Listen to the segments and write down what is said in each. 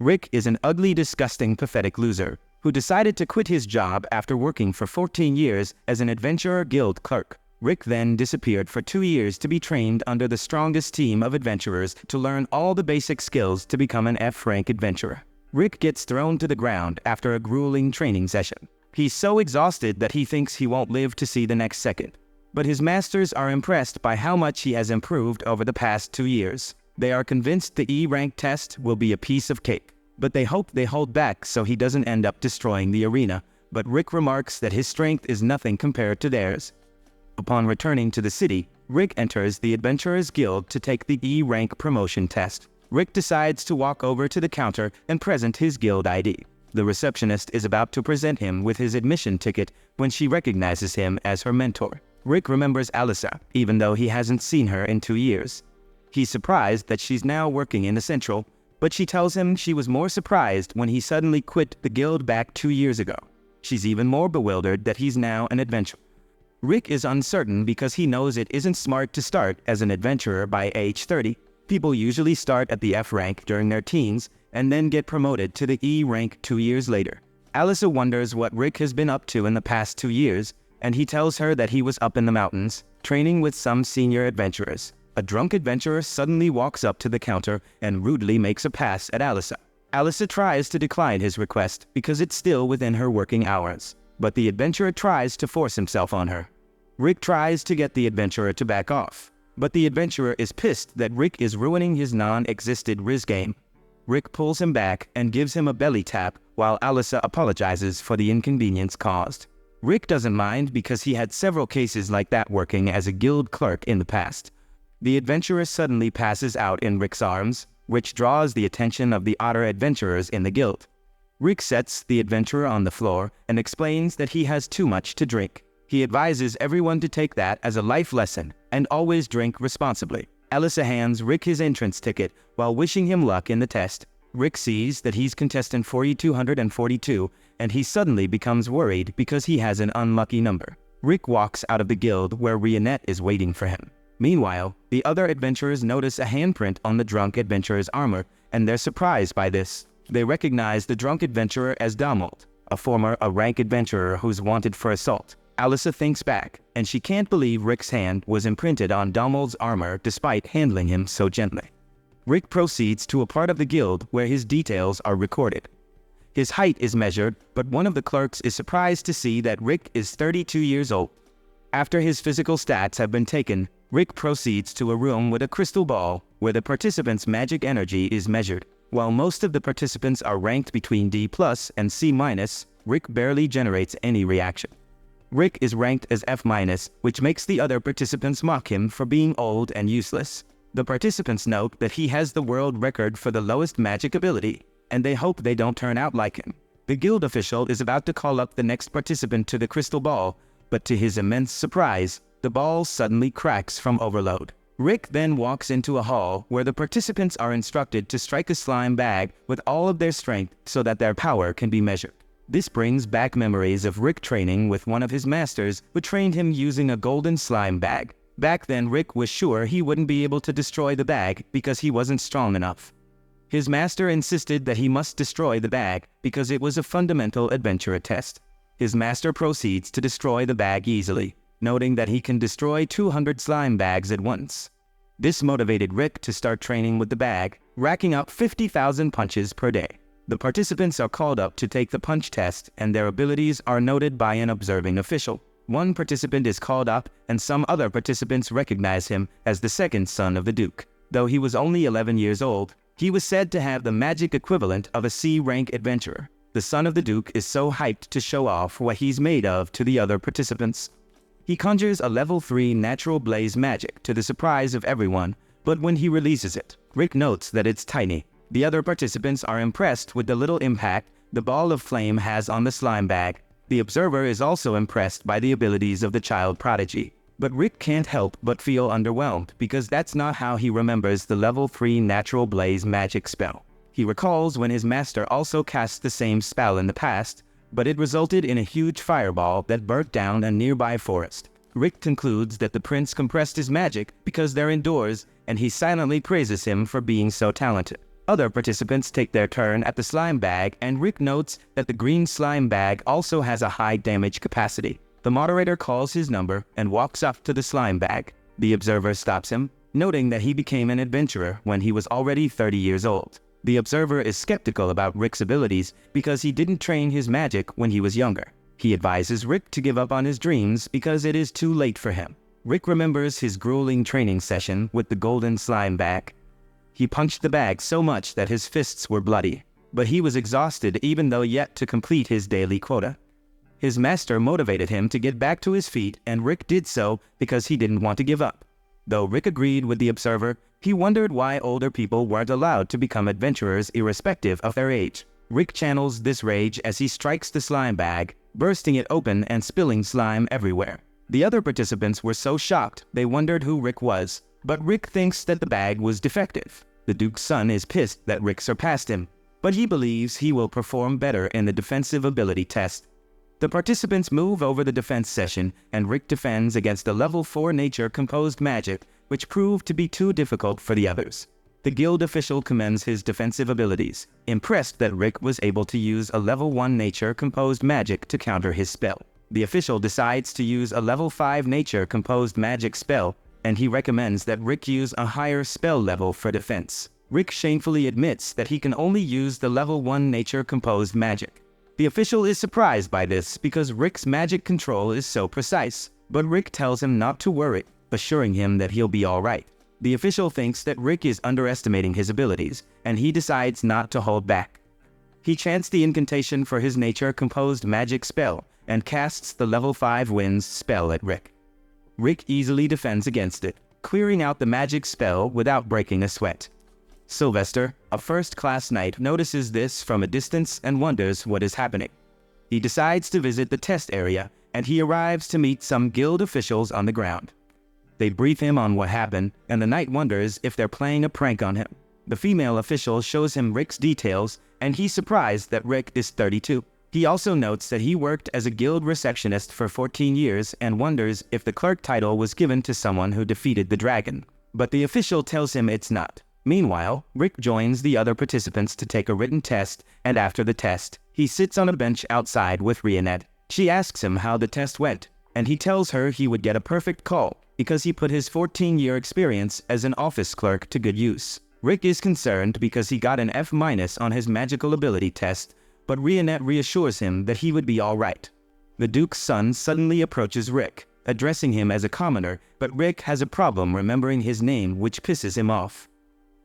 Rick is an ugly, disgusting, pathetic loser who decided to quit his job after working for 14 years as an adventurer guild clerk. Rick then disappeared for 2 years to be trained under the strongest team of adventurers to learn all the basic skills to become an F-rank adventurer. Rick gets thrown to the ground after a grueling training session. He's so exhausted that he thinks he won't live to see the next second. But his masters are impressed by how much he has improved over the past 2 years. They are convinced the E-rank test will be a piece of cake, but they hope they hold back so he doesn't end up destroying the arena. But Rick remarks that his strength is nothing compared to theirs. Upon returning to the city, Rick enters the Adventurers Guild to take the E-rank promotion test. Rick decides to walk over to the counter and present his guild ID. The receptionist is about to present him with his admission ticket when she recognizes him as her mentor. Rick remembers Alyssa, even though he hasn't seen her in 2 years. He's surprised that she's now working in the Central, but she tells him she was more surprised when he suddenly quit the guild back 2 years ago. She's even more bewildered that he's now an adventurer. Rick is uncertain because he knows it isn't smart to start as an adventurer by age 30. People usually start at the F rank during their teens and then get promoted to the E rank 2 years later. Alyssa wonders what Rick has been up to in the past 2 years, and he tells her that he was up in the mountains, training with some senior adventurers. A drunk adventurer suddenly walks up to the counter and rudely makes a pass at Alyssa. Alyssa tries to decline his request because it's still within her working hours, but the adventurer tries to force himself on her. Rick tries to get the adventurer to back off, but the adventurer is pissed that Rick is ruining his non-existent Riz game. Rick pulls him back and gives him a belly tap while Alyssa apologizes for the inconvenience caused. Rick doesn't mind because he had several cases like that working as a guild clerk in the past. The adventurer suddenly passes out in Rick's arms, which draws the attention of the other adventurers in the guild. Rick sets the adventurer on the floor and explains that he has too much to drink. He advises everyone to take that as a life lesson and always drink responsibly. Alyssa hands Rick his entrance ticket while wishing him luck in the test. Rick sees that he's contestant 4242 and he suddenly becomes worried because he has an unlucky number. Rick walks out of the guild where Rionette is waiting for him. Meanwhile, the other adventurers notice a handprint on the drunk adventurer's armor, and they're surprised by this. They recognize the drunk adventurer as Donald, a former rank adventurer who's wanted for assault. Alyssa thinks back, and she can't believe Rick's hand was imprinted on Donald's armor despite handling him so gently. Rick proceeds to a part of the guild where his details are recorded. His height is measured, but one of the clerks is surprised to see that Rick is 32 years old. After his physical stats have been taken, Rick proceeds to a room with a crystal ball where the participants' magic energy is measured. While most of the participants are ranked between D+ and C-, Rick barely generates any reaction. Rick is ranked as F-, which makes the other participants mock him for being old and useless. The participants note that he has the world record for the lowest magic ability, and they hope they don't turn out like him. The guild official is about to call up the next participant to the crystal ball, but to his immense surprise, the ball suddenly cracks from overload. Rick then walks into a hall where the participants are instructed to strike a slime bag with all of their strength so that their power can be measured. This brings back memories of Rick training with one of his masters who trained him using a golden slime bag. Back then, Rick was sure he wouldn't be able to destroy the bag because he wasn't strong enough. His master insisted that he must destroy the bag because it was a fundamental adventurer test. His master proceeds to destroy the bag easily, noting that he can destroy 200 slime bags at once. This motivated Rick to start training with the bag, racking up 50,000 punches per day. The participants are called up to take the punch test, and their abilities are noted by an observing official. One participant is called up, and some other participants recognize him as the second son of the Duke. Though he was only 11 years old, he was said to have the magic equivalent of a C-rank adventurer. The son of the Duke is so hyped to show off what he's made of to the other participants. He conjures a level 3 natural blaze magic to the surprise of everyone, but when he releases it, Rick notes that it's tiny. The other participants are impressed with the little impact the ball of flame has on the slime bag. The observer is also impressed by the abilities of the child prodigy. But Rick can't help but feel underwhelmed because that's not how he remembers the level 3 natural blaze magic spell. He recalls when his master also cast the same spell in the past, but it resulted in a huge fireball that burnt down a nearby forest. Rick concludes that the prince compressed his magic because they're indoors, and he silently praises him for being so talented. Other participants take their turn at the slime bag, and Rick notes that the green slime bag also has a high damage capacity. The moderator calls his number and walks up to the slime bag. The observer stops him, noting that he became an adventurer when he was already 30 years old. The observer is skeptical about Rick's abilities because he didn't train his magic when he was younger. He advises Rick to give up on his dreams because it is too late for him. Rick remembers his grueling training session with the golden slime bag. He punched the bag so much that his fists were bloody, but he was exhausted even though yet to complete his daily quota. His master motivated him to get back to his feet, and Rick did so because he didn't want to give up. Though Rick agreed with the observer, he wondered why older people weren't allowed to become adventurers irrespective of their age. Rick channels this rage as he strikes the slime bag, bursting it open and spilling slime everywhere. The other participants were so shocked they wondered who Rick was, but Rick thinks that the bag was defective. The Duke's son is pissed that Rick surpassed him, but he believes he will perform better in the defensive ability test. The participants move over the defense session, and Rick defends against the level 4 nature-composed magic, which proved to be too difficult for the others. The guild official commends his defensive abilities, impressed that Rick was able to use a level 1 nature-composed magic to counter his spell. The official decides to use a level 5 nature-composed magic spell, and he recommends that Rick use a higher spell level for defense. Rick shamefully admits that he can only use the level 1 nature-composed magic. The official is surprised by this because Rick's magic control is so precise, but Rick tells him not to worry, assuring him that he'll be alright. The official thinks that Rick is underestimating his abilities, and he decides not to hold back. He chants the incantation for his nature-composed magic spell, and casts the level 5 winds spell at Rick. Rick easily defends against it, clearing out the magic spell without breaking a sweat. Sylvester, a first-class knight, notices this from a distance and wonders what is happening. He decides to visit the test area, and he arrives to meet some guild officials on the ground. They brief him on what happened, and the knight wonders if they're playing a prank on him. The female official shows him Rick's details, and he's surprised that Rick is 32. He also notes that he worked as a guild receptionist for 14 years and wonders if the clerk title was given to someone who defeated the dragon. But the official tells him it's not. Meanwhile, Rick joins the other participants to take a written test, and after the test, he sits on a bench outside with Rionette. She asks him how the test went, and he tells her he would get a perfect call because he put his 14-year experience as an office clerk to good use. Rick is concerned because he got an F- on his magical ability test, but Rionette reassures him that he would be alright. The Duke's son suddenly approaches Rick, addressing him as a commoner, but Rick has a problem remembering his name, which pisses him off.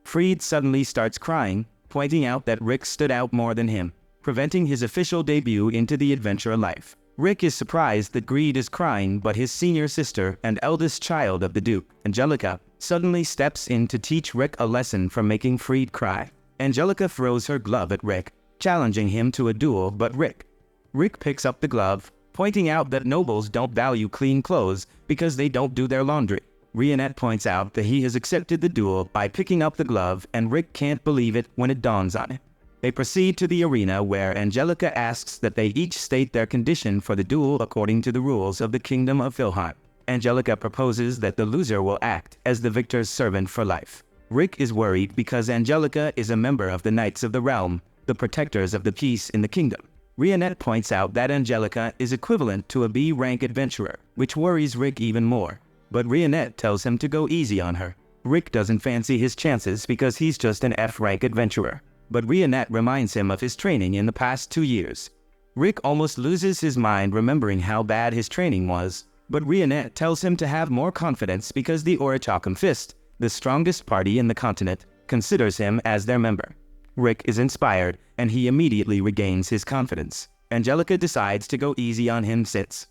Freed suddenly starts crying, pointing out that Rick stood out more than him, preventing his official debut into the adventurer life. Rick is surprised that Greed is crying, but his senior sister and eldest child of the Duke, Angelica, suddenly steps in to teach Rick a lesson from making Freed cry. Angelica throws her glove at Rick, challenging him to a duel, but Rick picks up the glove, pointing out that nobles don't value clean clothes because they don't do their laundry. Rionette points out that he has accepted the duel by picking up the glove, and Rick can't believe it when it dawns on him. They proceed to the arena where Angelica asks that they each state their condition for the duel according to the rules of the Kingdom of Vilheim. Angelica proposes that the loser will act as the victor's servant for life. Rick is worried because Angelica is a member of the Knights of the Realm, the protectors of the peace in the kingdom. Rionette points out that Angelica is equivalent to a B-rank adventurer, which worries Rick even more. But Rionette tells him to go easy on her. Rick doesn't fancy his chances because he's just an F-rank adventurer. But Rionette reminds him of his training in the past 2 years. Rick almost loses his mind remembering how bad his training was, but Rionette tells him to have more confidence because the Orichalcum Fist, the strongest party in the continent, considers him as their member. Rick is inspired, and he immediately regains his confidence. Angelica decides to go easy on him since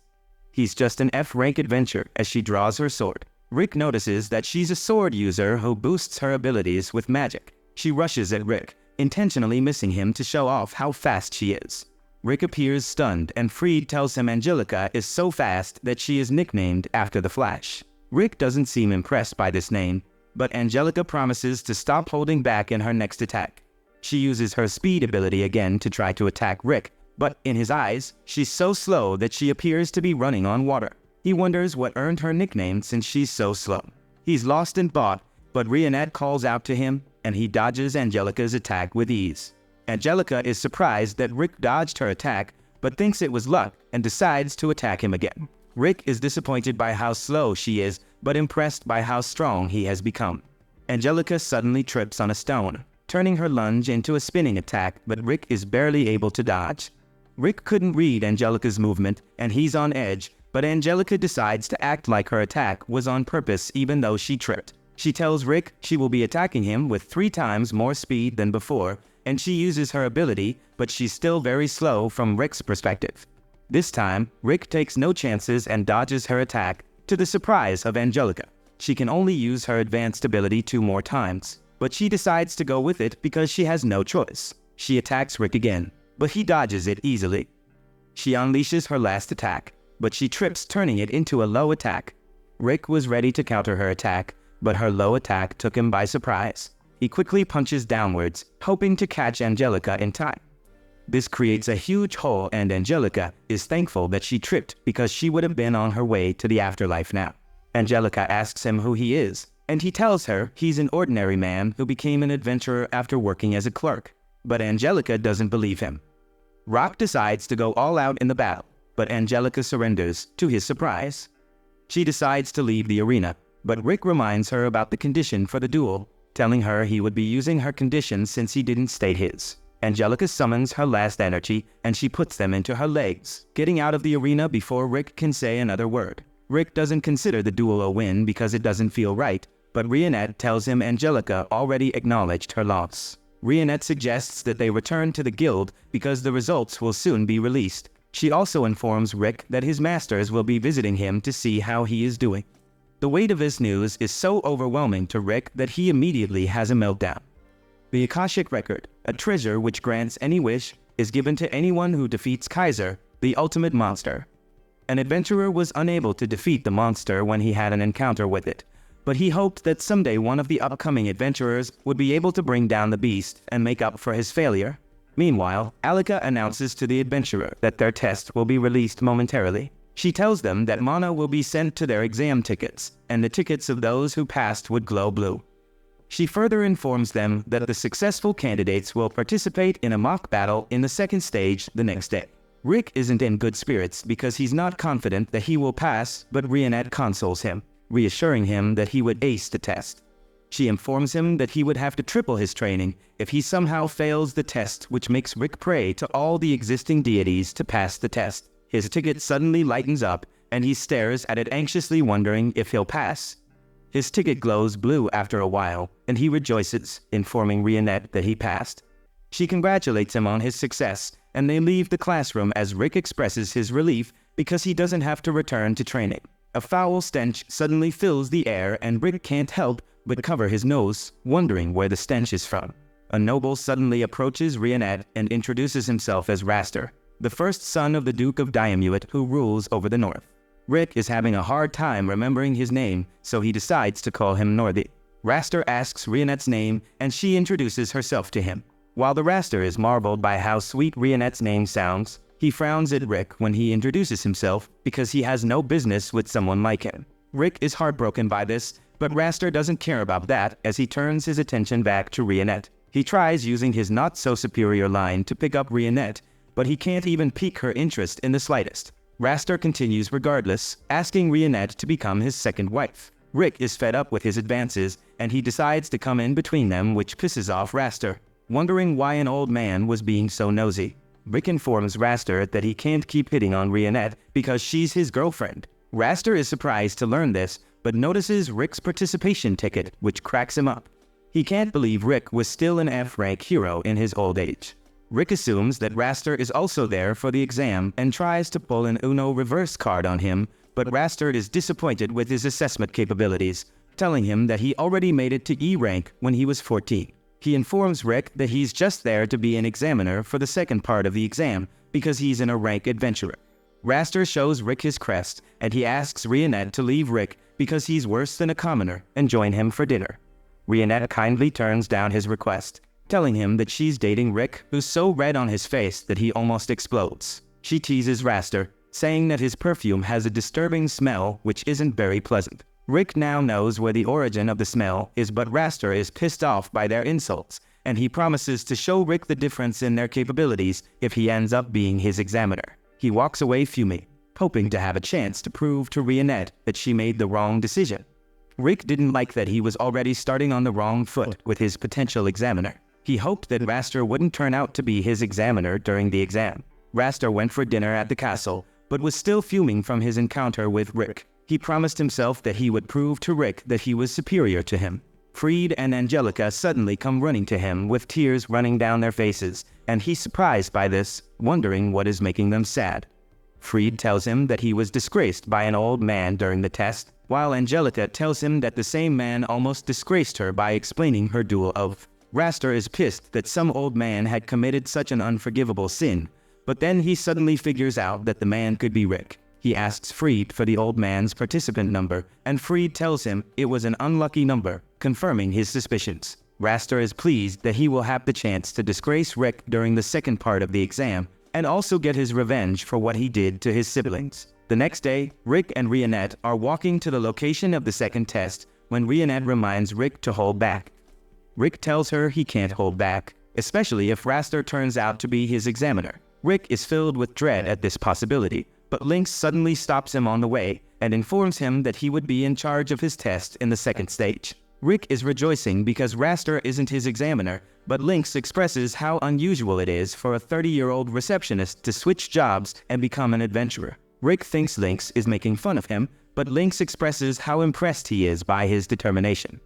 he's just an F-rank adventurer as she draws her sword. Rick notices that she's a sword user who boosts her abilities with magic. She rushes at Rick, intentionally missing him to show off how fast she is. Rick appears stunned, and Freed tells him Angelica is so fast that she is nicknamed after the Flash. Rick doesn't seem impressed by this name, but Angelica promises to stop holding back in her next attack. She uses her speed ability again to try to attack Rick, but in his eyes, she's so slow that she appears to be running on water. He wonders what earned her nickname since she's so slow. He's lost in thought, but Rionette calls out to him, and he dodges Angelica's attack with ease. Angelica is surprised that Rick dodged her attack, but thinks it was luck and decides to attack him again. Rick is disappointed by how slow she is, but impressed by how strong he has become. Angelica suddenly trips on a stone, turning her lunge into a spinning attack, but Rick is barely able to dodge. Rick couldn't read Angelica's movement, and he's on edge, but Angelica decides to act like her attack was on purpose even though she tripped. She tells Rick she will be attacking him with 3 times more speed than before, and she uses her ability, but she's still very slow from Rick's perspective. This time, Rick takes no chances and dodges her attack, to the surprise of Angelica. She can only use her advanced ability 2 more times, but she decides to go with it because she has no choice. She attacks Rick again, but he dodges it easily. She unleashes her last attack, but she trips, turning it into a low attack. Rick was ready to counter her attack, but her low attack took him by surprise. He quickly punches downwards, hoping to catch Angelica in time. This creates a huge hole, and Angelica is thankful that she tripped because she would have been on her way to the afterlife now. Angelica asks him who he is, and he tells her he's an ordinary man who became an adventurer after working as a clerk. But Angelica doesn't believe him. Rock decides to go all out in the battle, but Angelica surrenders, to his surprise. She decides to leave the arena, but Rick reminds her about the condition for the duel, telling her he would be using her conditions since he didn't state his. Angelica summons her last energy, and she puts them into her legs, getting out of the arena before Rick can say another word. Rick doesn't consider the duel a win because it doesn't feel right, but Rionette tells him Angelica already acknowledged her loss. Rionette suggests that they return to the guild because the results will soon be released. She also informs Rick that his masters will be visiting him to see how he is doing. The weight of this news is so overwhelming to Rick that he immediately has a meltdown. The Akashic Record, a treasure which grants any wish, is given to anyone who defeats Kaiser, the ultimate monster. An adventurer was unable to defeat the monster when he had an encounter with it, but he hoped that someday one of the upcoming adventurers would be able to bring down the beast and make up for his failure. Meanwhile, Alika announces to the adventurer that their test will be released momentarily. She tells them that mana will be sent to their exam tickets, and the tickets of those who passed would glow blue. She further informs them that the successful candidates will participate in a mock battle in the second stage the next day. Rick isn't in good spirits because he's not confident that he will pass, but Rionette consoles him, reassuring him that he would ace the test. She informs him that he would have to triple his training if he somehow fails the test, which makes Rick pray to all the existing deities to pass the test. His ticket suddenly lightens up, and he stares at it anxiously, wondering if he'll pass. His ticket glows blue after a while, and he rejoices, informing Rionette that he passed. She congratulates him on his success, and they leave the classroom as Rick expresses his relief because he doesn't have to return to training. A foul stench suddenly fills the air, and Rick can't help but cover his nose, wondering where the stench is from. A noble suddenly approaches Rionette and introduces himself as Raster, the first son of the Duke of Diamuit who rules over the north. Rick is having a hard time remembering his name, so he decides to call him Northy. Raster asks Rionette's name, and she introduces herself to him. While the Raster is marveled by how sweet Rionette's name sounds, he frowns at Rick when he introduces himself because he has no business with someone like him. Rick is heartbroken by this, but Raster doesn't care about that as he turns his attention back to Rionette. He tries using his not-so-superior line to pick up Rionette, but he can't even pique her interest in the slightest. Raster continues regardless, asking Rionette to become his second wife. Rick is fed up with his advances, and he decides to come in between them, which pisses off Raster. Wondering why an old man was being so nosy, Rick informs Raster that he can't keep hitting on Rionette because she's his girlfriend. Raster is surprised to learn this, but notices Rick's participation ticket, which cracks him up. He can't believe Rick was still an F-rank hero in his old age. Rick assumes that Raster is also there for the exam and tries to pull an Uno reverse card on him, but Raster is disappointed with his assessment capabilities, telling him that he already made it to E rank when he was 14. He informs Rick that he's just there to be an examiner for the second part of the exam because he's in a rank adventurer. Raster shows Rick his crest, and he asks Rionette to leave Rick because he's worse than a commoner and join him for dinner. Rionette kindly turns down his request, telling him that she's dating Rick, who's so red on his face that he almost explodes. She teases Raster, saying that his perfume has a disturbing smell which isn't very pleasant. Rick now knows where the origin of the smell is, but Raster is pissed off by their insults, and he promises to show Rick the difference in their capabilities if he ends up being his examiner. He walks away fuming, hoping to have a chance to prove to Rionette that she made the wrong decision. Rick didn't like that he was already starting on the wrong foot with his potential examiner. He hoped that Raster wouldn't turn out to be his examiner during the exam. Raster went for dinner at the castle, but was still fuming from his encounter with Rick. He promised himself that he would prove to Rick that he was superior to him. Fried and Angelica suddenly come running to him with tears running down their faces, and he's surprised by this, wondering what is making them sad. Fried tells him that he was disgraced by an old man during the test, while Angelica tells him that the same man almost disgraced her by explaining her dual oath. Raster is pissed that some old man had committed such an unforgivable sin, but then he suddenly figures out that the man could be Rick. He asks Fried for the old man's participant number, and Fried tells him it was an unlucky number, confirming his suspicions. Raster is pleased that he will have the chance to disgrace Rick during the second part of the exam, and also get his revenge for what he did to his siblings. The next day, Rick and Rionette are walking to the location of the second test when Rionette reminds Rick to hold back. Rick tells her he can't hold back, especially if Raster turns out to be his examiner. Rick is filled with dread at this possibility, but Lynx suddenly stops him on the way and informs him that he would be in charge of his test in the second stage. Rick is rejoicing because Raster isn't his examiner, but Lynx expresses how unusual it is for a 30-year-old receptionist to switch jobs and become an adventurer. Rick thinks Lynx is making fun of him, but Lynx expresses how impressed he is by his determination.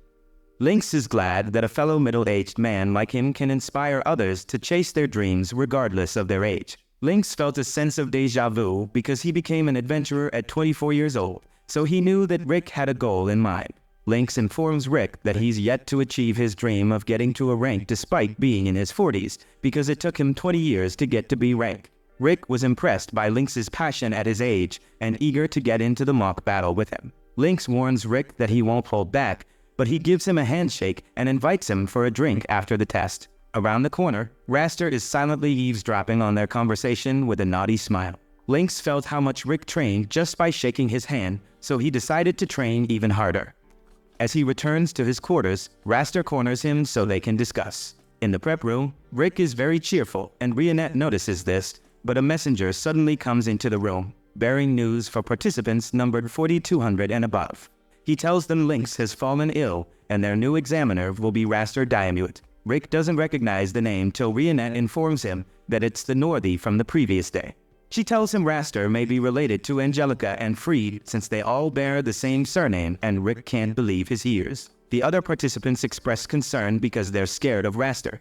Lynx is glad that a fellow middle-aged man like him can inspire others to chase their dreams regardless of their age. Lynx felt a sense of déjà vu because he became an adventurer at 24 years old, so he knew that Rick had a goal in mind. Lynx informs Rick that he's yet to achieve his dream of getting to a rank despite being in his 40s, because it took him 20 years to get to B rank. Rick was impressed by Lynx's passion at his age and eager to get into the mock battle with him. Lynx warns Rick that he won't hold back, but he gives him a handshake and invites him for a drink after the test. Around the corner, Raster is silently eavesdropping on their conversation with a naughty smile. Lynx felt how much Rick trained just by shaking his hand, so he decided to train even harder. As he returns to his quarters, Raster corners him so they can discuss. In the prep room, Rick is very cheerful, and Rionette notices this, but a messenger suddenly comes into the room, bearing news for participants numbered 4200 and above. He tells them Lynx has fallen ill, and their new examiner will be Raster Diamut. Rick doesn't recognize the name till Rionette informs him that it's the Northy from the previous day. She tells him Raster may be related to Angelica and Fried since they all bear the same surname, and Rick can't believe his ears. The other participants express concern because they're scared of Raster.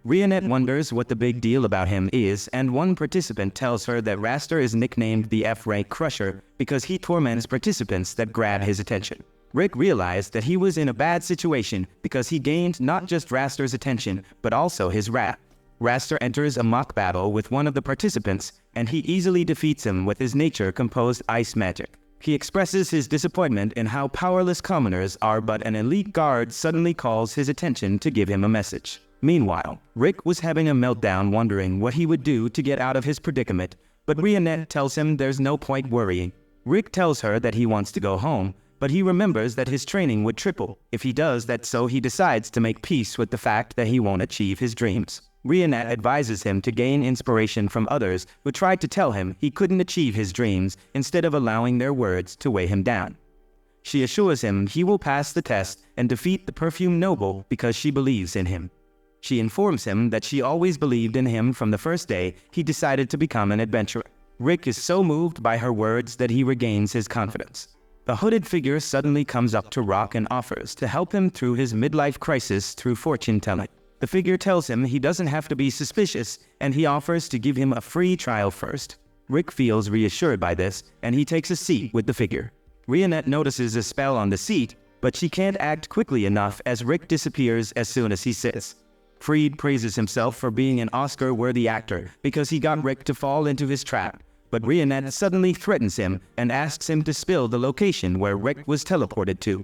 Rionette wonders what the big deal about him is, and one participant tells her that Raster is nicknamed the F-Rank Crusher because he torments participants that grab his attention. Rick realized that he was in a bad situation because he gained not just Raster's attention, but also his wrath. Raster enters a mock battle with one of the participants, and he easily defeats him with his nature-composed ice magic. He expresses his disappointment in how powerless commoners are, but an elite guard suddenly calls his attention to give him a message. Meanwhile, Rick was having a meltdown wondering what he would do to get out of his predicament, but Rionette tells him there's no point worrying. Rick tells her that he wants to go home, but he remembers that his training would triple if he does that, so he decides to make peace with the fact that he won't achieve his dreams. Rionette advises him to gain inspiration from others who tried to tell him he couldn't achieve his dreams instead of allowing their words to weigh him down. She assures him he will pass the test and defeat the perfume noble because she believes in him. She informs him that she always believed in him from the first day he decided to become an adventurer. Rick is so moved by her words that he regains his confidence. The hooded figure suddenly comes up to Rock and offers to help him through his midlife crisis through fortune-telling. The figure tells him he doesn't have to be suspicious, and he offers to give him a free trial first. Rick feels reassured by this, and he takes a seat with the figure. Rionette notices a spell on the seat, but she can't act quickly enough as Rick disappears as soon as he sits. Fried praises himself for being an Oscar-worthy actor because he got Rick to fall into his trap, but Rionette suddenly threatens him and asks him to spill the location where Rick was teleported to.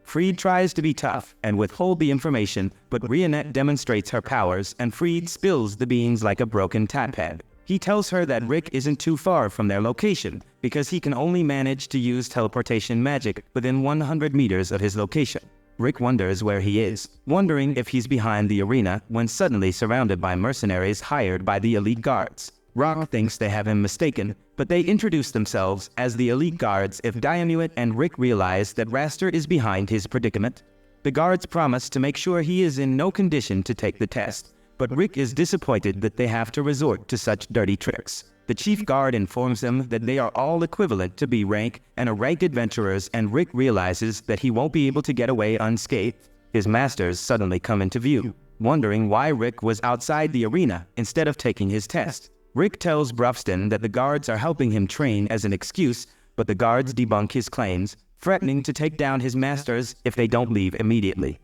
Fried tries to be tough and withhold the information, but Rionette demonstrates her powers and Fried spills the beans like a broken tap pad. He tells her that Rick isn't too far from their location because he can only manage to use teleportation magic within 100 meters of his location. Rick wonders where he is, wondering if he's behind the arena when suddenly surrounded by mercenaries hired by the elite guards. Rock thinks they have him mistaken, but they introduce themselves as the elite guards if Dianuit and Rick realize that Raster is behind his predicament. The guards promise to make sure he is in no condition to take the test, but Rick is disappointed that they have to resort to such dirty tricks. The chief guard informs them that they are all equivalent to B rank and are ranked adventurers, and Rick realizes that he won't be able to get away unscathed. His masters suddenly come into view, wondering why Rick was outside the arena instead of taking his test. Rick tells Brufston that the guards are helping him train as an excuse, but the guards debunk his claims, threatening to take down his masters if they don't leave immediately.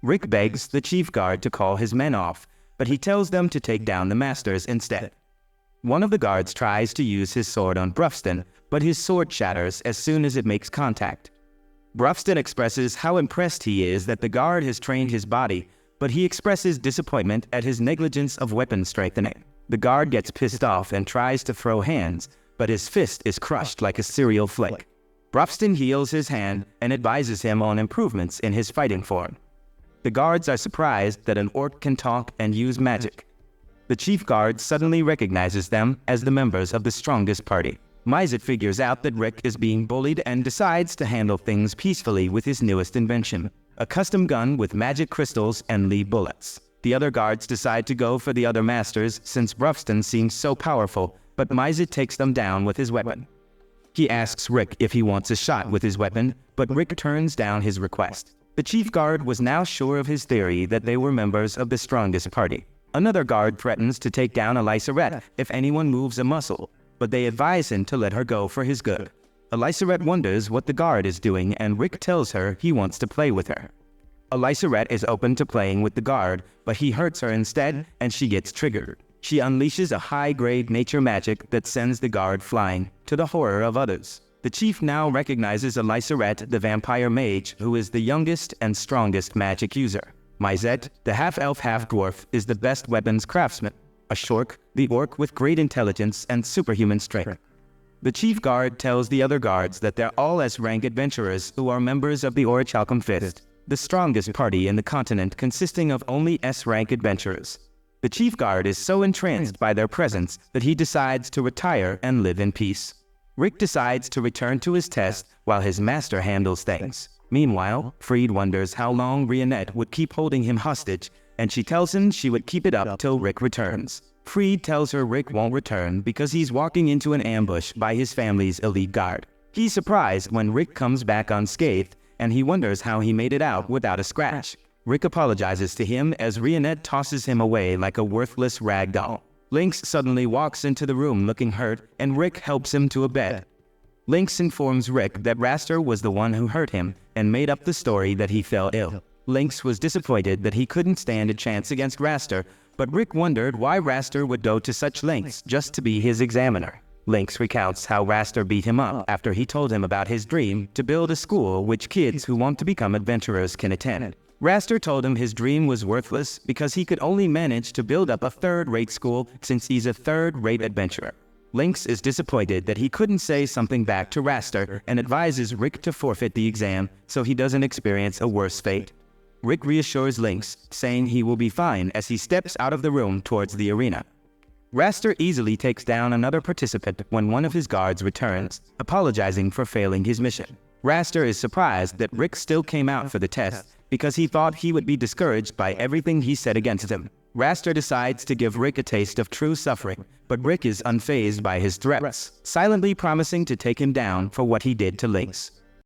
Rick begs the chief guard to call his men off, but he tells them to take down the masters instead. One of the guards tries to use his sword on Brufston, but his sword shatters as soon as it makes contact. Brufston expresses how impressed he is that the guard has trained his body, but he expresses disappointment at his negligence of weapon strengthening. The guard gets pissed off and tries to throw hands, but his fist is crushed like a cereal flake. Brufston heals his hand and advises him on improvements in his fighting form. The guards are surprised that an orc can talk and use magic. The chief guard suddenly recognizes them as the members of the strongest party. Mizet figures out that Rick is being bullied and decides to handle things peacefully with his newest invention, a custom gun with magic crystals and lead bullets. The other guards decide to go for the other masters since Brufston seems so powerful, but Mizet takes them down with his weapon. He asks Rick if he wants a shot with his weapon, but Rick turns down his request. The chief guard was now sure of his theory that they were members of the strongest party. Another guard threatens to take down Eliseret if anyone moves a muscle, but they advise him to let her go for his good. Eliseret wonders what the guard is doing, and Rick tells her he wants to play with her. Eliseret is open to playing with the guard, but he hurts her instead, and she gets triggered. She unleashes a high-grade nature magic that sends the guard flying, to the horror of others. The chief now recognizes Eliseret, the vampire mage, who is the youngest and strongest magic user. Mizet, the half-elf half-dwarf, is the best weapons craftsman. A Shork, the orc with great intelligence and superhuman strength. The chief guard tells the other guards that they're all S-rank adventurers who are members of the Orichalcum Fist, the strongest party in the continent consisting of only S-rank adventurers. The chief guard is so entranced by their presence that he decides to retire and live in peace. Rick decides to return to his test while his master handles things. Meanwhile, Freed wonders how long Rionette would keep holding him hostage, and she tells him she would keep it up till Rick returns. Freed tells her Rick won't return because he's walking into an ambush by his family's elite guard. He's surprised when Rick comes back unscathed, and he wonders how he made it out without a scratch. Rick apologizes to him as Rionette tosses him away like a worthless rag doll. Lynx suddenly walks into the room looking hurt, and Rick helps him to a bed. Lynx informs Rick that Raster was the one who hurt him and made up the story that he fell ill. Lynx was disappointed that he couldn't stand a chance against Raster, but Rick wondered why Raster would go to such lengths just to be his examiner. Lynx recounts how Raster beat him up after he told him about his dream to build a school which kids who want to become adventurers can attend. Raster told him his dream was worthless because he could only manage to build up a third-rate school since he's a third-rate adventurer. Lynx is disappointed that he couldn't say something back to Raster and advises Rick to forfeit the exam so he doesn't experience a worse fate. Rick reassures Lynx, saying he will be fine as he steps out of the room towards the arena. Raster easily takes down another participant when one of his guards returns, apologizing for failing his mission. Raster is surprised that Rick still came out for the test because he thought he would be discouraged by everything he said against him. Raster decides to give Rick a taste of true suffering, but Rick is unfazed by his threats, silently promising to take him down for what he did to Lynx.